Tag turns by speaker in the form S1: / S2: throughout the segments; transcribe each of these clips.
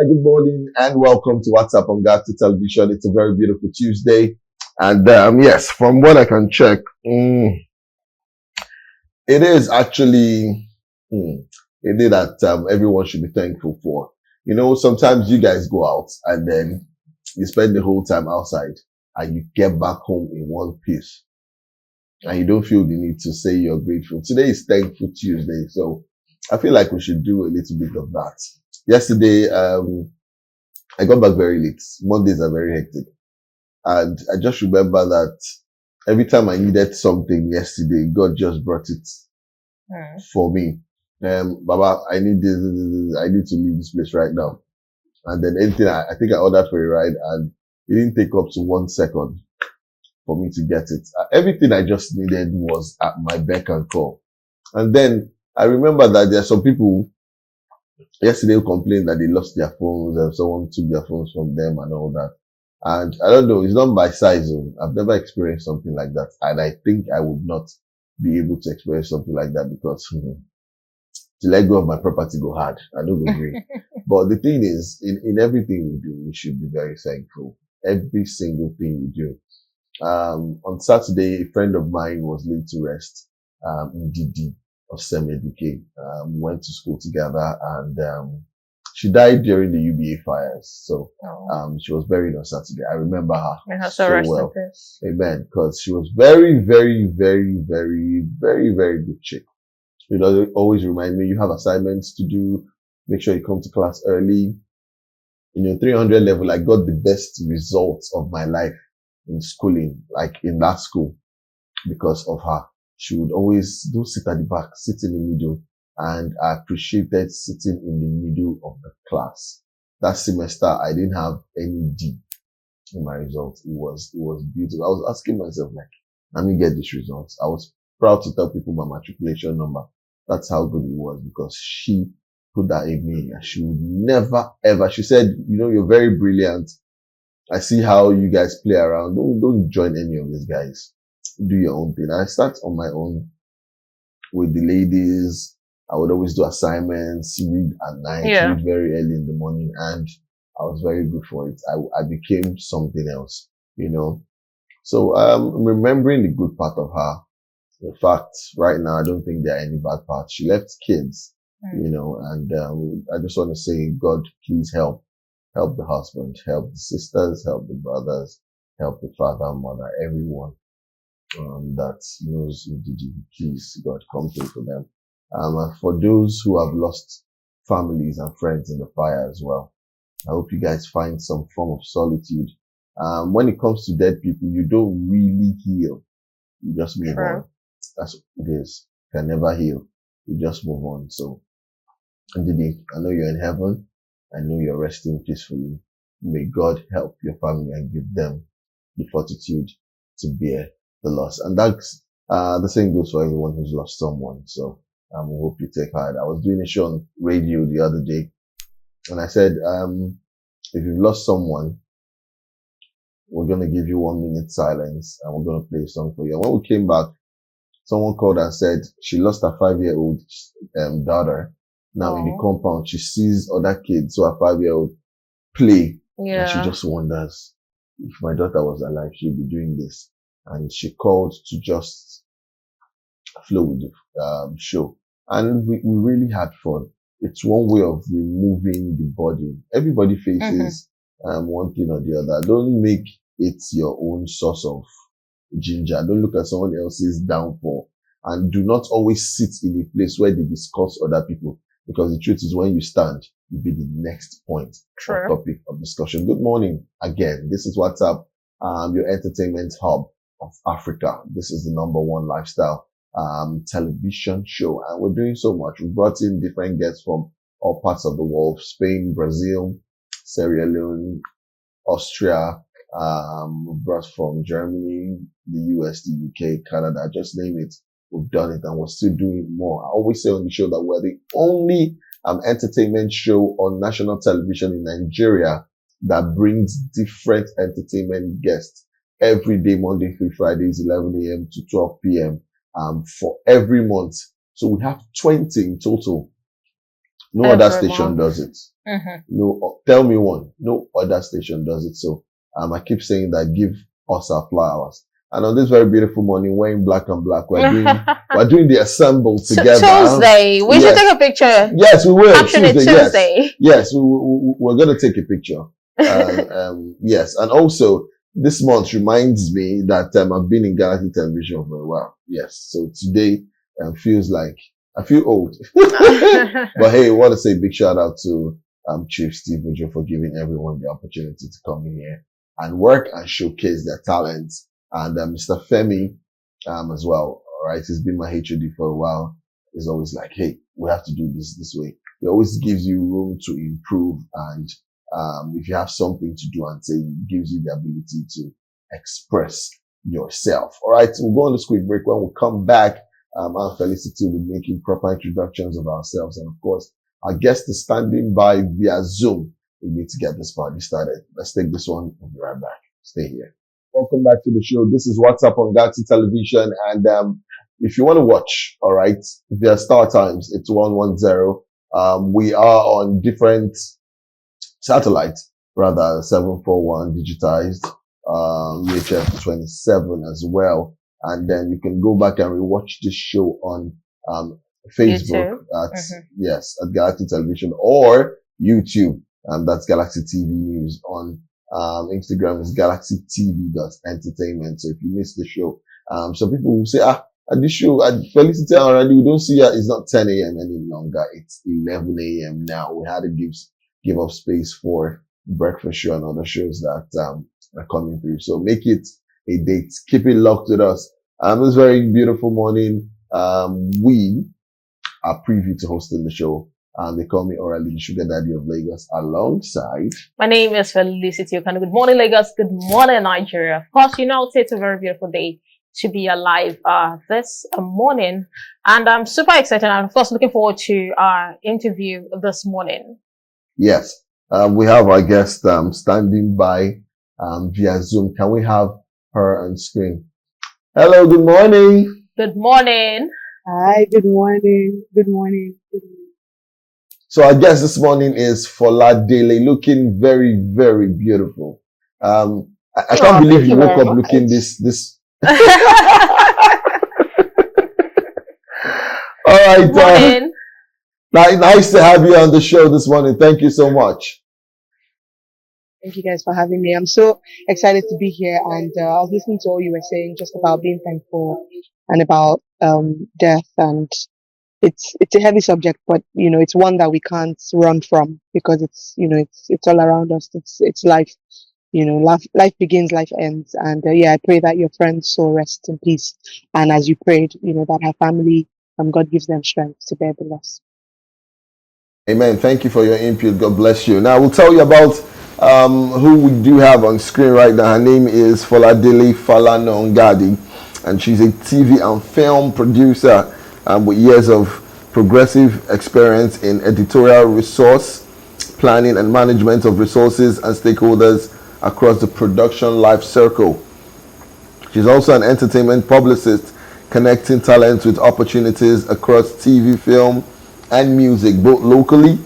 S1: good morning and welcome to What's Up on Ngadi Television. It's a very beautiful Tuesday. And yes, from what I can check, it is actually a day that everyone should be thankful for. You know, sometimes you guys go out and then you spend the whole time outside and you get back home in one piece and you don't feel the need to say you're grateful. Today is Thankful Tuesday, so I feel like we should do a little bit of that. Yesterday, I got back very late. Mondays are very hectic. And I just remember that every time I needed something yesterday, God just brought it for me. Baba, I need this, I need to leave this place right now. And then anything, I think I ordered for a ride and it didn't take up to 1 second for me to get it. Everything I just needed was at my beck and call. And then I remember that there are some people yesterday who complained that they lost their phones and someone took their phones from them and all that. And I don't know, it's not my size. I've never experienced something like that. And I think I would not be able to experience something like that because to let go of my property go hard. I don't agree. But the thing is, in everything we do, we should be very thankful. Every single thing we do. On Saturday, a friend of mine was laid to rest, Ngadi of Semedike. We went to school together and, she died during the UBA fires. So, she was buried on Saturday. I remember her so well. Amen. Because she was very, very, very, very, very, very good chick. She does always remind me, you have assignments to do. Make sure you come to class early. In your 300 level, I got the best results of my life in schooling, like in that school, because of her. She would always don't sit at the back, sit in the middle. And I appreciated sitting in the middle of the class. That semester, I didn't have any D in my results. It was beautiful. I was asking myself, like, let me get these results. I was proud to tell people my matriculation number. That's how good it was because she put that in me. She would never, ever, she said, you know, you're very brilliant. I see how you guys play around. Don't join any of these guys. Do your own thing. I start on my own with the ladies. I would always do assignments, read at night, read very early in the morning, and I was very good for it. I became something else, you know. So, remembering the good part of her. In fact, right now, I don't think there are any bad parts. She left kids, you know, and, I just want to say, God, please help the husband, help the sisters, help the brothers, help the father, mother, everyone, that knows Ngadi. Please, God, come through for them. And for those who have lost families and friends in the fire as well, I hope you guys find some form of solitude. When it comes to dead people, you don't really heal. You just move on. That's what it is. You can never heal. You just move on. So, Ngadi, I know you're in heaven. I know you're resting peacefully. May God help your family and give them the fortitude to bear the loss. And that's, the same goes for everyone who's lost someone. So, I hope you take heart. I was doing a show on radio the other day and I said, if you've lost someone, we're going to give you 1 minute silence and we're going to play a song for you. And when we came back, someone called and said she lost her 5-year-old daughter. Now in the compound, she sees other kids, so her 5-year-old play. And she just wonders, if my daughter was alive, she'd be doing this. And she called to just flow with the show. And we really had fun. It's one way of removing the body. Everybody faces one thing or the other. Don't make it your own source of ginger. Don't look at someone else's downfall. And do not always sit in a place where they discuss other people. Because the truth is when you stand, you'll be the next point or topic of discussion. Good morning again. This is Whatzup, your entertainment hub of Africa. This is the #1 lifestyle television show. And we're doing so much. We brought in different guests from all parts of the world: Spain, Brazil, Sierra Leone, Austria, brought from Germany, the US, the UK, Canada, just name it. We've done it and we're still doing more. I always say on the show that we're the only entertainment show on national television in Nigeria that brings different entertainment guests every day, Monday through Fridays, 11 a.m. to 12 p.m. For every month. So we have 20 in total No other
S2: every
S1: station
S2: month.
S1: does it. No, tell me one. No other station does it. So I keep saying that give us our flowers. And on this very beautiful morning, wearing black and black, we're doing the assemble together.
S2: Tuesday. We should take
S1: Yes,
S2: a picture.
S1: yes, we will.
S2: Caption it
S1: Tuesday, yes,
S2: Tuesday.
S1: yes, we're gonna take a picture. Yes, and also this month reminds me that I've been in Galaxy Television for a while. Yes, so today feels like I feel old. But hey, I want to say a big shout out to Chief Steve Ojo for giving everyone the opportunity to come in here and work and showcase their talents. And Mr. Femi as well. All right, he's been my HOD for a while. He's always like, hey, we have to do this way. He always gives you room to improve, and if you have something to do and say, it gives you the ability to express yourself. All right, so we'll go on this quick break. When we come back, I'm Felicity will be making proper introductions of ourselves, and of course, our guest is standing by via Zoom. We need to get this party started. Let's take this one. We'll be right back. Stay here. Welcome back to the show. This is Whatzup on Galaxy Television, and if you want to watch, all right, via Star Times, it's 110. We are on different satellites, rather 741 digitized, UHF 27 as well, and then you can go back and rewatch this show on Facebook at yes at Galaxy Television or YouTube. That's Galaxy TV News. On Instagram is galaxytv.entertainment. So if you missed the show, some people will say, at this show, at Felicity already, we don't see her. It's not 10 a.m. any longer. It's 11 a.m. now. We had to give up space for breakfast show and other shows that are coming through. So make it a date. Keep it locked with us. This very beautiful morning, we are preview to hosting the show. They call me Orally, the Sugar Daddy of Lagos, alongside.
S2: My name is Felicity Okano. Good morning, Lagos. Good morning, Nigeria. Of course, it's a very beautiful day to be alive this morning. And I'm super excited. And of course, looking forward to our interview this morning.
S1: Yes. We have our guest standing by via Zoom. Can we have her on screen? Hello, good morning.
S2: Good morning.
S3: Hi, good morning. Good morning. Good morning.
S1: So our guest this morning is Foladele, looking very, very beautiful. I can't believe you woke up looking this. All right. Nice to have you on the show this morning. Thank you so much.
S3: Thank you guys for having me. I'm so excited to be here. And I was listening to all you were saying just about being thankful and about death, and it's a heavy subject, but it's one that we can't run from because it's all around us. It's life. Life begins, life ends, and I pray that your friend's soul rests in peace. And as you prayed, that her family, God gives them strength to bear the loss.
S1: Amen. Thank you for your input. God bless you. Now we'll tell you about who we do have on screen right now. Her name is Foladele Falana Ngadi, and she's a TV and film producer with years of progressive experience in editorial resource planning and management of resources and stakeholders across the production life circle. She's also an entertainment publicist, connecting talents with opportunities across TV, film, and music, both locally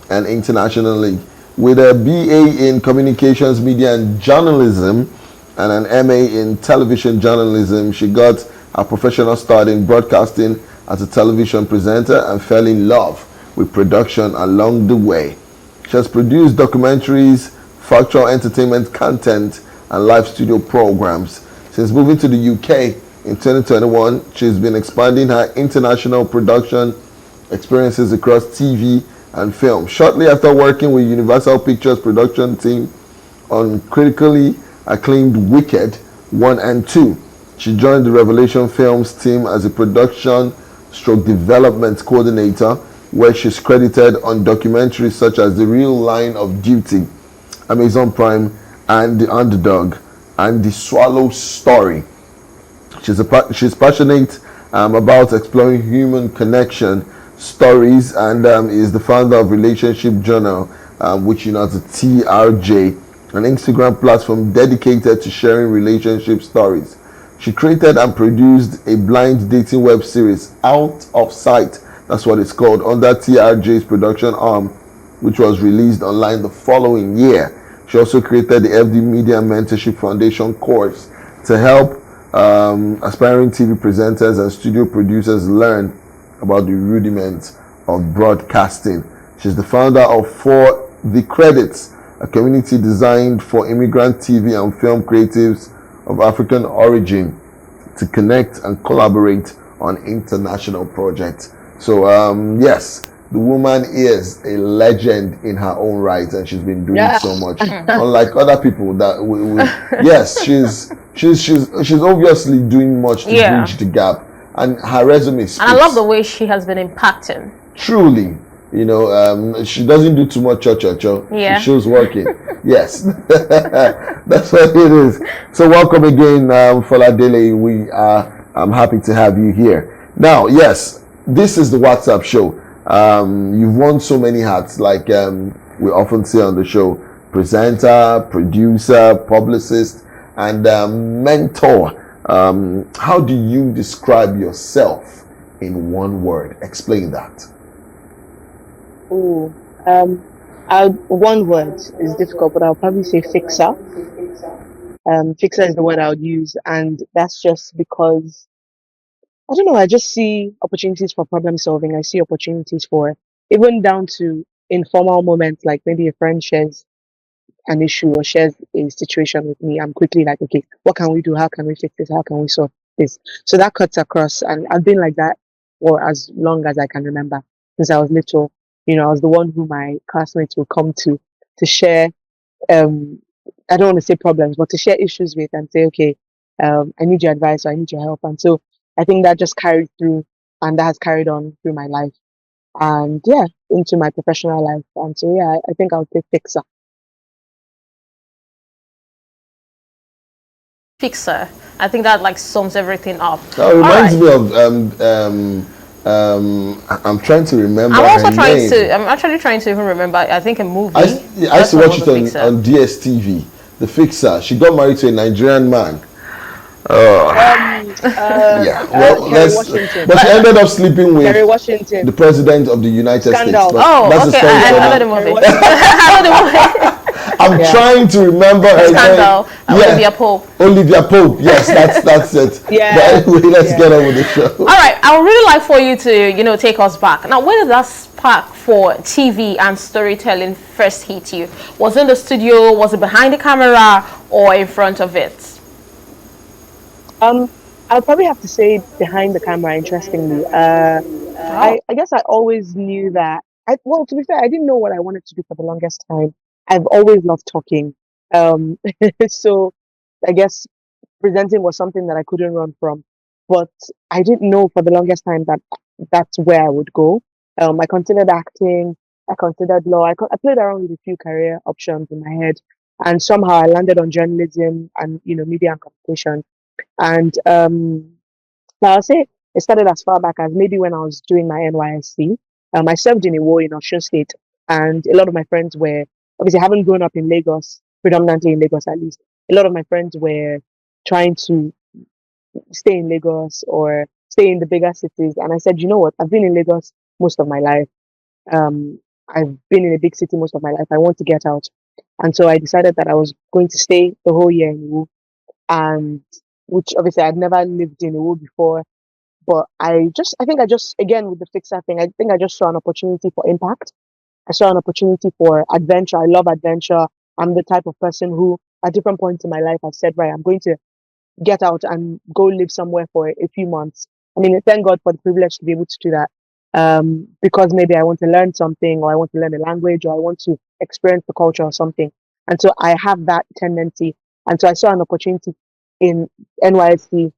S1: and internationally. With a BA in Communications, Media, and Journalism, and an MA in Television Journalism, she got a professional start in broadcasting as a television presenter and fell in love with production along the way. She has produced documentaries, factual entertainment content, and live studio programs. Since moving to the UK in 2021, she's been expanding her international production experiences across TV and film. Shortly after working with Universal Pictures production team on critically acclaimed Wicked 1 and 2, she joined the Revelation Films team as a production/development coordinator, where she's credited on documentaries such as The Real Line of Duty, Amazon Prime, and The Underdog, and The Swallow Story. She's passionate about exploring human connection stories, and is the founder of Relationship Journal, which is a TRJ, an Instagram platform dedicated to sharing relationship stories. She created and produced a blind dating web series, Out of Sight, That's what it's called, under TRJ's production arm, which was released online the following year. She also created the FD Media Mentorship Foundation course to help aspiring TV presenters and studio producers learn about the rudiments of broadcasting. She's the founder of For the Credits, a community designed for immigrant TV and film creatives of African origin to connect and collaborate on international projects. So yes, the woman is a legend in her own right, and she's been doing so much. Unlike other people that yes, she's obviously doing much to bridge the gap, and her resume speaks.
S2: And I love the way she has been impacting.
S1: Truly, you know, she doesn't do too much
S2: Yeah.
S1: She shows working. Yes, that's what it is. So welcome again, Foladele. I'm happy to have you here. Now, yes, this is the WhatsApp show. You've worn so many hats, like we often say on the show: presenter, producer, publicist, and mentor. How do you describe yourself in one word? Explain that.
S3: Oh, one word is difficult, but I'll probably say fixer. Fixer is the word I would use, and that's just because I don't know. I just see opportunities for problem solving. I see opportunities for even down to informal moments, like maybe a friend shares an issue or shares a situation with me. I'm quickly like, okay, what can we do? How can we fix this? How can we solve this? So that cuts across, and I've been like that for as long as I can remember since I was little. You know, I was the one who my classmates would come to share. I don't want to say problems, but to share issues with and say, okay, I need your advice or I need your help. And so I think that just carried through, and that has carried on through my life, and yeah, into my professional life. And so yeah, I think I would say fixer.
S2: Fixer. I think that like sums everything up.
S1: That reminds me of I'm trying to remember.
S2: I'm actually trying to even remember. I think a movie.
S1: I used to watch it on DSTV. The Fixer. She got married to a Nigerian man. Yeah. Well, but she ended up sleeping with the president of the United States.
S2: That's okay. I know the movie. I know the movie.
S1: I'm trying to remember her
S2: Scandal. Olivia Pope.
S1: Olivia Pope. Yes, that's it.
S3: Yeah.
S1: But anyway, let's get on with the show.
S2: All right. I would really like for you to, take us back. Now, where did that spark for TV and storytelling first hit you? Was it in the studio? Was it behind the camera or in front of it?
S3: I'll probably have to say behind the camera. Interestingly, I guess I always knew that. Well, to be fair, I didn't know what I wanted to do for the longest time. I've always loved talking. So I guess presenting was something that I couldn't run from. But I didn't know for the longest time that that's where I would go. I considered acting. I considered law. I played around with a few career options in my head, and somehow I landed on journalism and media and communication. And now I'll say it started as far back as maybe when I was doing my NYSC. I served in a war in Osun State, and a lot of my friends were obviously I haven't grown up in Lagos, predominantly in Lagos at least. A lot of my friends were trying to stay in Lagos or stay in the bigger cities, and I said, you know what? I've been in Lagos most of my life. I've been in a big city most of my life. I want to get out, and so I decided that I was going to stay the whole year in Iwo, and which obviously I'd never lived in Iwo before. But I think I just, again, with the fixer thing, I think I just saw an opportunity for impact. I saw an opportunity for adventure. I love adventure. I'm the type of person who, at different points in my life, I've said, right, I'm going to get out and go live somewhere for a few months. I mean, thank God for the privilege to be able to do that. Because maybe I want to learn something, or I want to learn a language, or I want to experience the culture or something. And so I have that tendency. And so I saw an opportunity in NYSC,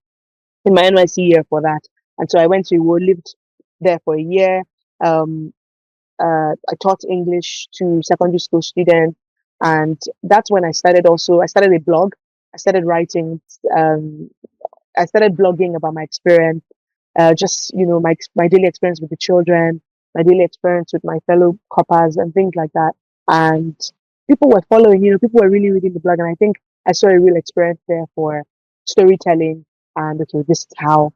S3: in my NYC year for that. And so I went to Iwo, lived there for a year. I taught English to secondary school students. And that's when I started a blog. I started writing, I started blogging about my experience, just, my daily experience with the children, my daily experience with my fellow coppers and things like that. And people were following, people were really reading the blog. And I think I saw a real experience there for storytelling. And okay, this is how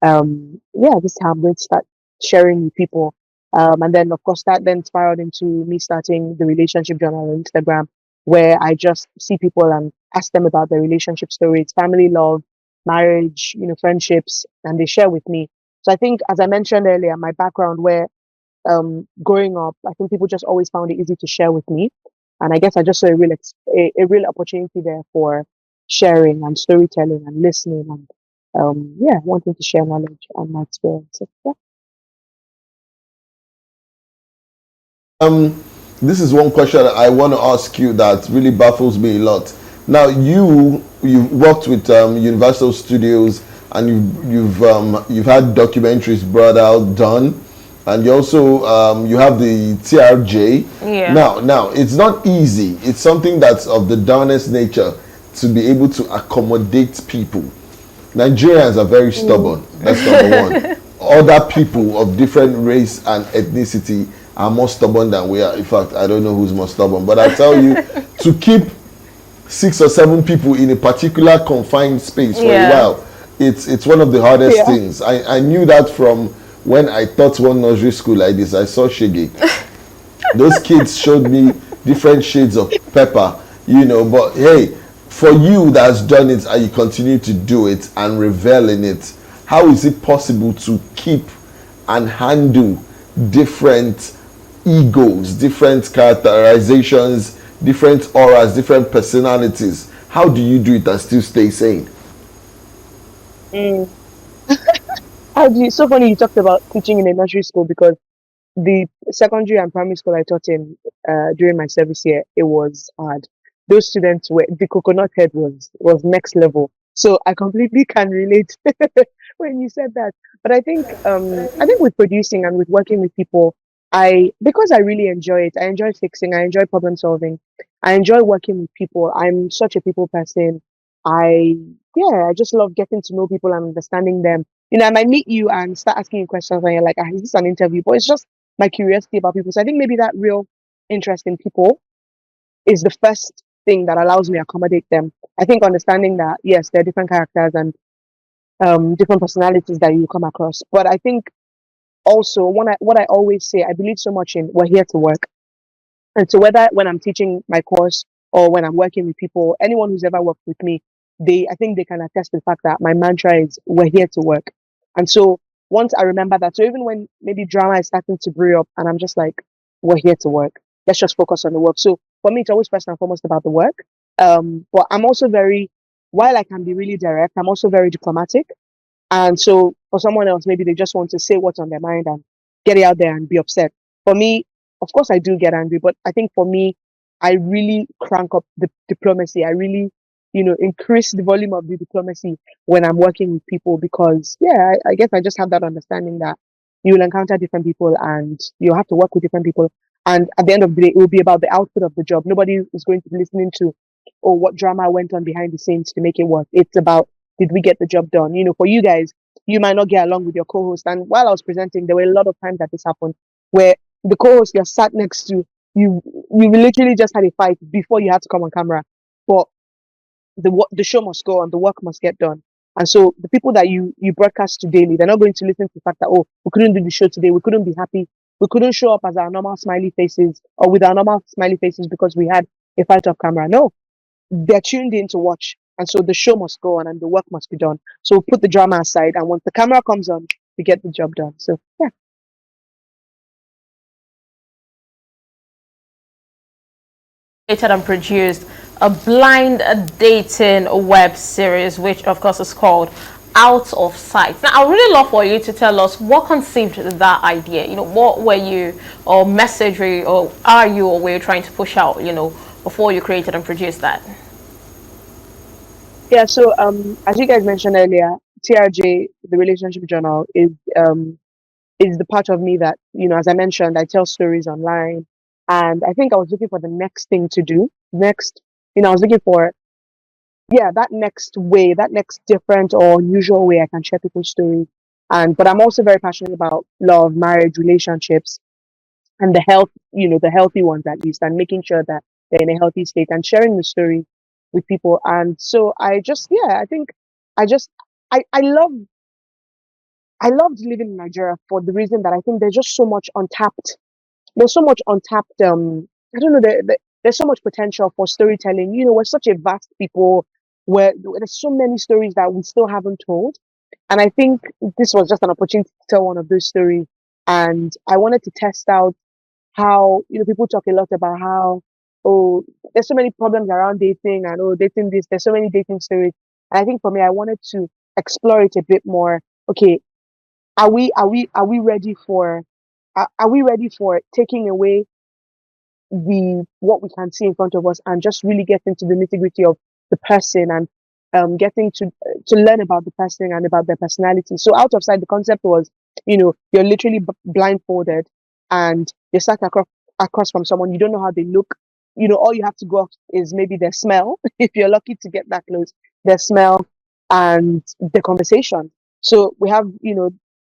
S3: I'm going to start sharing with people. And then, of course, that then spiraled into me starting the relationship journal on Instagram, where I just see people and ask them about their relationship stories, family love, marriage, friendships, and they share with me. So I think, as I mentioned earlier, my background where growing up, I think people just always found it easy to share with me. And I guess I just saw a real opportunity there for sharing and storytelling and listening and yeah, wanting to share knowledge and my experiences. Yeah.
S1: Um, this is one question I want to ask you that really baffles me a lot. Now, you've worked with Universal Studios, and you've had documentaries brought out done, and you also you have the TRJ.
S2: Yeah.
S1: Now it's not easy. It's something that's of the downest nature to be able to accommodate people. Nigerians are very stubborn. That's number one. Other people of different race and ethnicity are more stubborn than we are. In fact, I don't know who's more stubborn, but I tell you, to keep 6 or 7 people in a particular confined space for a while, it's one of the hardest things. I knew that from when I taught one nursery school like this. I saw Shege. Those kids showed me different shades of pepper, but hey, for you that's done it and you continue to do it and revel in it, how is it possible to keep and handle different egos, different characterizations, different auras, different personalities? How do you do it and still stay sane?
S3: Mm. So funny you talked about teaching in a nursery school, because the secondary and primary school I taught in during my service year, it was hard. Those students were, the coconut head was next level. So I completely can relate when you said that. But I think with producing and with working with people, because I really enjoy it. I enjoy fixing, I enjoy problem solving. I enjoy working with people. I'm such a people person. I I just love getting to know people and understanding them. I might meet you and start asking you questions and you're like, is this an interview? But it's just my curiosity about people. So I think maybe that real interest in people is the first thing that allows me to accommodate them. I think understanding that yes, there are different characters and different personalities that you come across. But I think also what I always say, I believe so much in we're here to work. And so whether when I'm teaching my course or when I'm working with people, anyone who's ever worked with me, I think they can attest to the fact that my mantra is we're here to work. And so once I remember that, so even when maybe drama is starting to brew up and I'm just like, we're here to work. Let's just focus on the work. So for me, it's always first and foremost about the work. But I'm also while I can be really direct, I'm also very diplomatic. And so for someone else, maybe they just want to say what's on their mind and get it out there and be upset. For me, of course, I do get angry, but I think for me, I really crank up the diplomacy. I really, increase the volume of the diplomacy when I'm working with people, because, yeah, I guess I just have that understanding that you will encounter different people and you'll have to work with different people. And at the end of the day, it will be about the output of the job. Nobody is going to be listening to, oh, what drama went on behind the scenes to make it work. It's about, did we get the job done? For you guys, you might not get along with your co-host. And while I was presenting, there were a lot of times that this happened where the co-host you're sat next to, you literally just had a fight before you had to come on camera. But the show must go on, the work must get done. And so the people that you broadcast to daily, they're not going to listen to the fact that, oh, we couldn't do the show today, we couldn't be happy, we couldn't show up as our normal smiley faces or with our normal smiley faces because we had a fight off camera. No, they're tuned in to watch. And so the show must go on and the work must be done. So put the drama aside, and once the camera comes on, we get the job done. So yeah.
S2: Created and produced a blind dating web series, which of course is called Out of Sight. Now, I would really love for you to tell us what conceived that idea. What were you, or message were you, or are you, or were you trying to push out, before you created and produced that?
S3: Yeah, so as you guys mentioned earlier, TRJ, the relationship journal, is the part of me that, as I mentioned, I tell stories online. And I think I was looking for the next thing to do. Next, I was looking for, yeah, that next way, that next different or unusual way I can share people's stories. But I'm also very passionate about love, marriage, relationships, and the health, the healthy ones at least, and making sure that they're in a healthy state and sharing the story with people. And so I just, yeah, I think I just, I love I loved living in Nigeria for the reason that I think there's just so much untapped. There's so much untapped. I don't know. There's so much potential for storytelling. You know, we're such a vast people where there's so many stories that we still haven't told. And I think this was just an opportunity to tell one of those stories. And I wanted to test out how, people talk a lot about how, oh, there's so many problems around dating and, oh, dating this, there's so many dating stories. And I think for me, I wanted to explore it a bit more. Okay, are we ready for, are we ready for taking away the what we can see in front of us and just really get into the nitty-gritty of the person and getting to learn about the person and about their personality. So out of sight, the concept was, you're literally blindfolded and you're sat across from someone. You don't know how they look. All you have to go off is maybe their smell, if you're lucky to get that close, their smell and the conversation. So we have,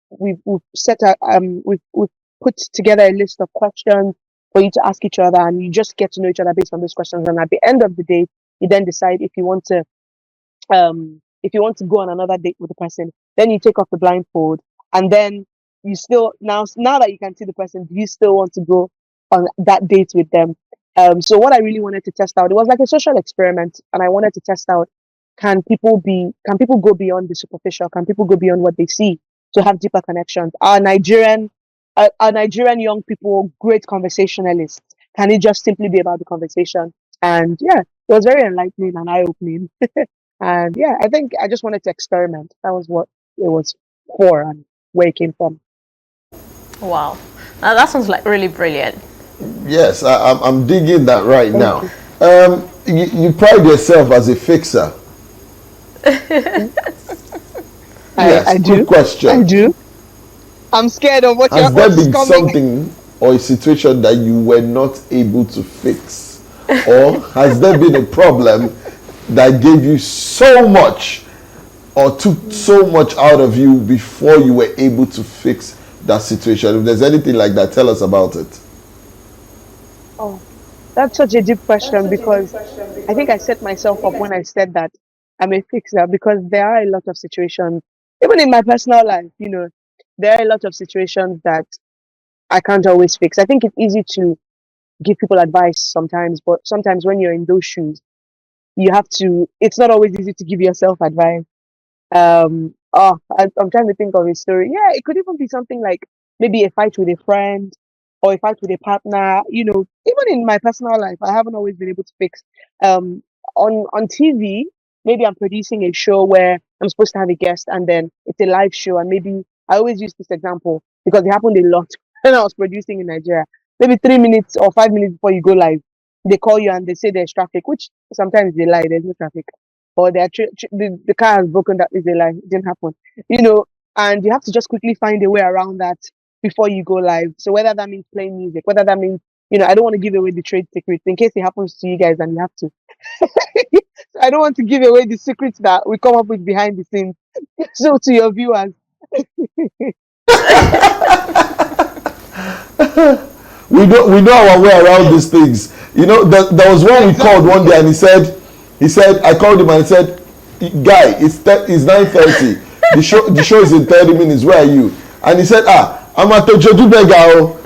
S3: we've set a we've put together a list of questions for you to ask each other, and you just get to know each other based on those questions. And at the end of the day, you then decide if you want to go on another date with the person. Then you take off the blindfold, and then you still now that you can see the person, do you still want to go on that date with them? So what I really wanted to test out, it was like a social experiment, and I wanted to test out, can people go beyond the superficial? Can people go beyond what they see to have deeper connections? Are Nigerian young people great conversationalists? Can it just simply be about the conversation? And yeah, it was very enlightening and eye opening. And yeah, I think I just wanted to experiment. That was what it was for and where it came from.
S2: Wow. Now that sounds like really brilliant.
S1: Yes, I'm digging that right
S3: Thank
S1: now.
S3: you.
S1: You pride yourself as a fixer. Yes,
S3: I
S1: good
S3: do.
S1: question.
S3: I do. I'm scared of
S1: Has there
S3: what's
S1: been
S3: coming.
S1: something or a situation that you were not able to fix? Or has there been a problem that gave you so much or took so much out of you before you were able to fix that situation? If there's anything like that, tell us about it.
S3: Oh, that's such a deep question because I think I set myself up when I said that I'm a fixer because there are a lot of situations, even in my personal life, there are a lot of situations that I can't always fix. I think it's easy to give people advice sometimes, but sometimes when you're in those shoes, it's not always easy to give yourself advice. I'm trying to think of a story. Yeah, it could even be something like maybe a fight with a friend or a fight with a partner. Even in my personal life, I haven't always been able to fix. Um, on TV, maybe I'm producing a show where I'm supposed to have a guest, and then it's a live show, and maybe I always use this example because it happened a lot when I was producing in Nigeria. Maybe 3 minutes or 5 minutes before you go live, they call you and they say there's traffic, which sometimes they lie. There's no traffic or the car has broken. That is a lie. It didn't happen. You know, and you have to just quickly find a way around that before you go live. So whether that means playing music, whether that means, I don't want to give away the trade secrets in case it happens to you guys and you have to. So I don't want to give away the secrets that we come up with behind the scenes. So to your viewers,
S1: We know our way around these things. There was one we called one day, and he said I called him and he said, guy, it's 9:30. The show is in 30 minutes. Where are you? And he said, I'm at Ojodu Bega, or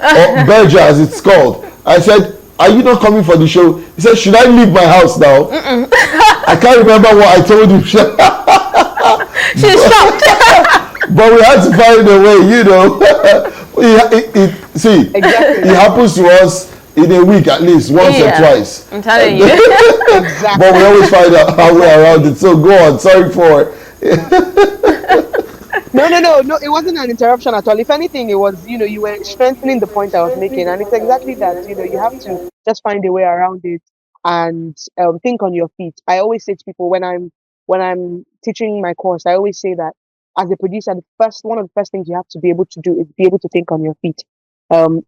S1: Berger as it's called. I said, are you not coming for the show? He said, should I leave my house now? I can't remember what I told him.
S2: She's shocked.
S1: But we had to find a way.
S3: exactly.
S1: It happens to us in a week at least once or twice.
S2: I'm telling you.
S3: Exactly.
S1: But we always find out our way around it. So go on. Sorry for
S3: No. It wasn't an interruption at all. If anything, it was, you were strengthening the point I was making. And it's exactly that, you have to just find a way around it and think on your feet. I always say to people when I'm teaching my course, I always say that as a producer, one of the first things you have to be able to do is be able to think on your feet.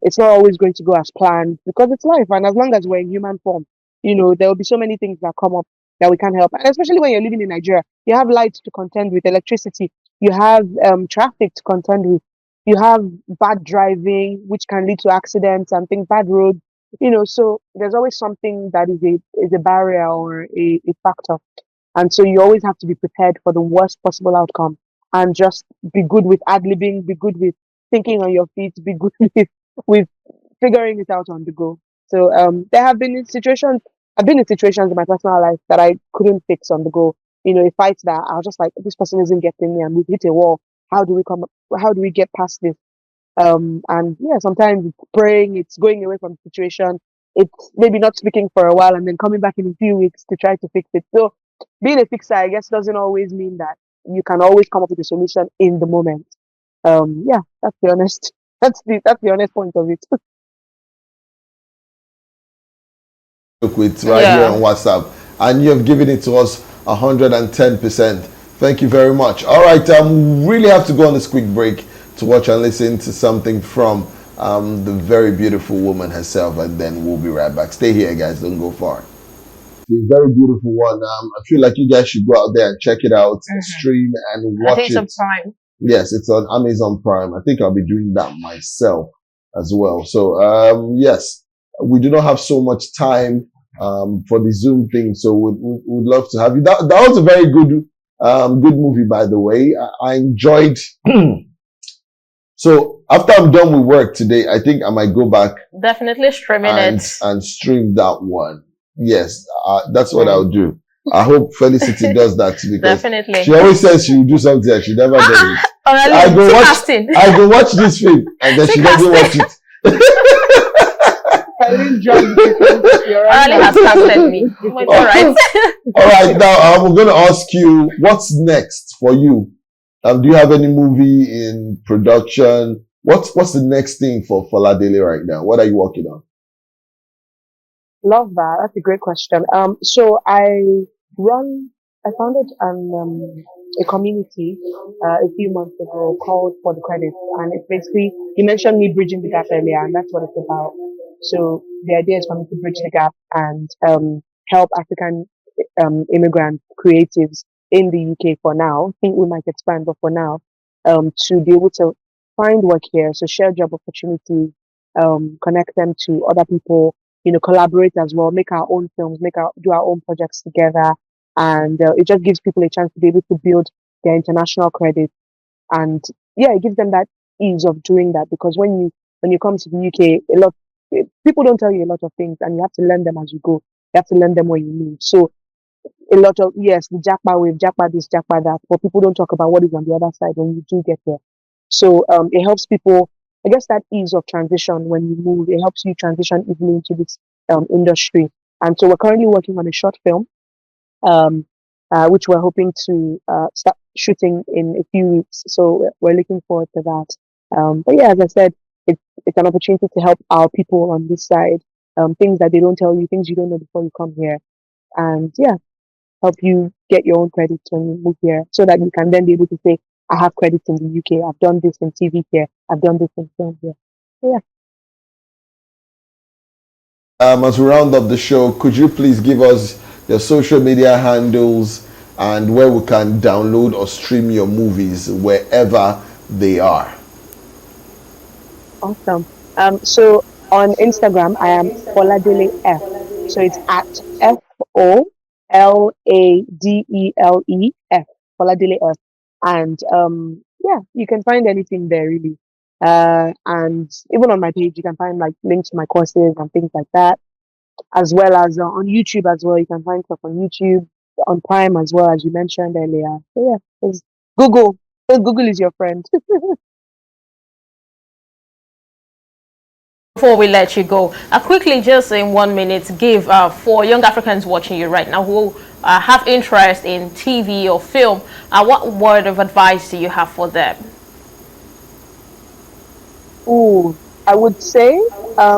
S3: It's not always going to go as planned because it's life. And as long as we're in human form, there will be so many things that come up that we can't help. And especially when you're living in Nigeria, you have lights to contend with, electricity, you have traffic to contend with, you have bad driving, which can lead to accidents and things, bad roads, so there's always something that is a barrier or a factor. And so you always have to be prepared for the worst possible outcome. and just be good with ad-libbing, be good with thinking on your feet, be good with figuring it out on the go. So there have been situations, I've been in situations in my personal life that I couldn't fix on the go. You know, a fight that I was just like, this person isn't getting me and we've hit a wall. How do we get past this? And yeah, sometimes it's praying, it's going away from the situation, it's maybe not speaking for a while and then coming back in a few weeks to try to fix it. So being a fixer, I guess, doesn't always mean that you can always come up with a solution in the moment. Yeah, that's the honest, that's the honest point of it.
S1: With right here
S2: Yeah.
S1: on WhatsApp, and you have given it to us 110%. Thank you very much. All right, really have to go on this quick break to watch and listen to something from the very beautiful woman herself, and then we'll be right back. Stay here, guys. Don't go far. The very beautiful one. I feel like you guys should go out there and check it out, stream and
S2: I think
S1: watch
S2: it's a
S1: it.
S2: prime.
S1: Yes, it's on Amazon Prime. I think I'll be doing that myself as well. So, yes, we do not have so much time for the Zoom thing, so we'd love to have you. That was a very good good movie, by the way. I enjoyed. So after I'm done with work today, I think I might go back
S2: Definitely streaming it.
S1: and stream that one. Yes, that's what I'll do. I hope Felicity does that too, because
S2: Definitely.
S1: she always says she will do something and she never does it.
S2: I
S1: I go watch this film and then she doesn't watch it.
S3: I didn't judge you.
S2: Orally has casted me. All right.
S1: All right, now I'm going to ask you, what's next for you? Do you have any movie in production? What's the next thing for Foladele right now? What are you working on?
S3: Love that. That's a great question. So I founded a community a few months ago called For the Credit, and it's basically, you mentioned me bridging the gap earlier, and that's what it's about. So the idea is for me to bridge the gap and help African immigrant creatives in the UK for now. I think we might expand, but for now, to be able to find work here, so share job opportunities, connect them to other people, you know, collaborate as well, make our own films, do our own projects together. And it just gives people a chance to be able to build their international credit. And yeah, it gives them that ease of doing that, because when you come to the UK, people don't tell you a lot of things and you have to learn them as you go. You have to learn them when you move. So a lot of, yes, the jackpot wave, jackpot this, jackpot that, but people don't talk about what is on the other side when you do get there. So it helps people, I guess, that ease of transition when you move. It helps you transition easily into this industry. And so we're currently working on a short film, which we're hoping to start shooting in a few weeks. So we're looking forward to that. But yeah, as I said, it's an opportunity to help our people on this side, things that they don't tell you, things you don't know before you come here. And yeah, help you get your own credits when you move here, so that you can then be able to say, I have credits in the UK, I've done this in TV here, I've done this in film here. So, yeah.
S1: As we round up the show, could you please give us your social media handles and where we can download or stream your movies wherever they are?
S3: Awesome. So on Instagram, I am Foladele F. So it's at FOLADELE Foladele F. And yeah, you can find anything there really. And even on my page, you can find like links to my courses and things like that, as well as on YouTube as well. You can find stuff on YouTube, on Prime as well, as you mentioned earlier. So yeah, it's Google. So Google is your friend.
S2: Before we let you go, quickly, just in 1 minute, give for young Africans watching you right now who have interest in TV or film, what word of advice do you have for them?
S3: Ooh, I would say, I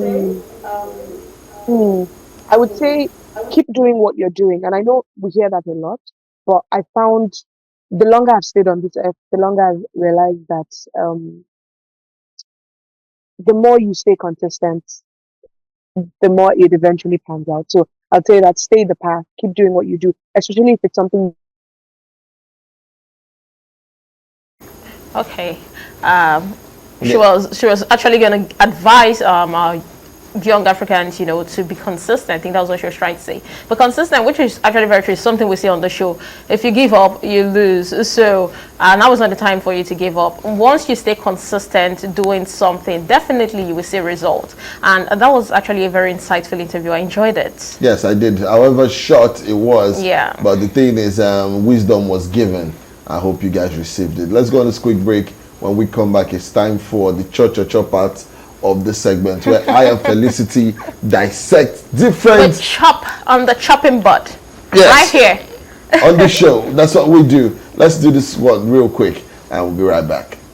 S3: would say, keep doing what you're doing. And I know we hear that a lot, but I found the longer I've stayed on this earth, the longer I've realized that the more you stay consistent, the more it eventually pans out. So I'll say that stay the path, keep doing what you do, especially if it's something.
S2: Okay. She was actually going to advise young Africans, you know, to be consistent. I think that was what she was trying to say. But consistent, which is actually very true, is something we see on the show. If you give up, you lose. So now is not the time for you to give up. Once you stay consistent doing something, definitely you will see results. And that was actually a very insightful interview. I enjoyed it.
S1: Yes, I did. However short it was.
S2: Yeah.
S1: But the thing is, wisdom was given. I hope you guys received it. Let's go on this quick break. When we come back, it's time for the cho part of the segment where I and Felicity dissect different...
S2: We chop on the chopping board.
S1: Yes.
S2: Right here.
S1: On the show. That's what we do. Let's do this one real quick and we'll be right back.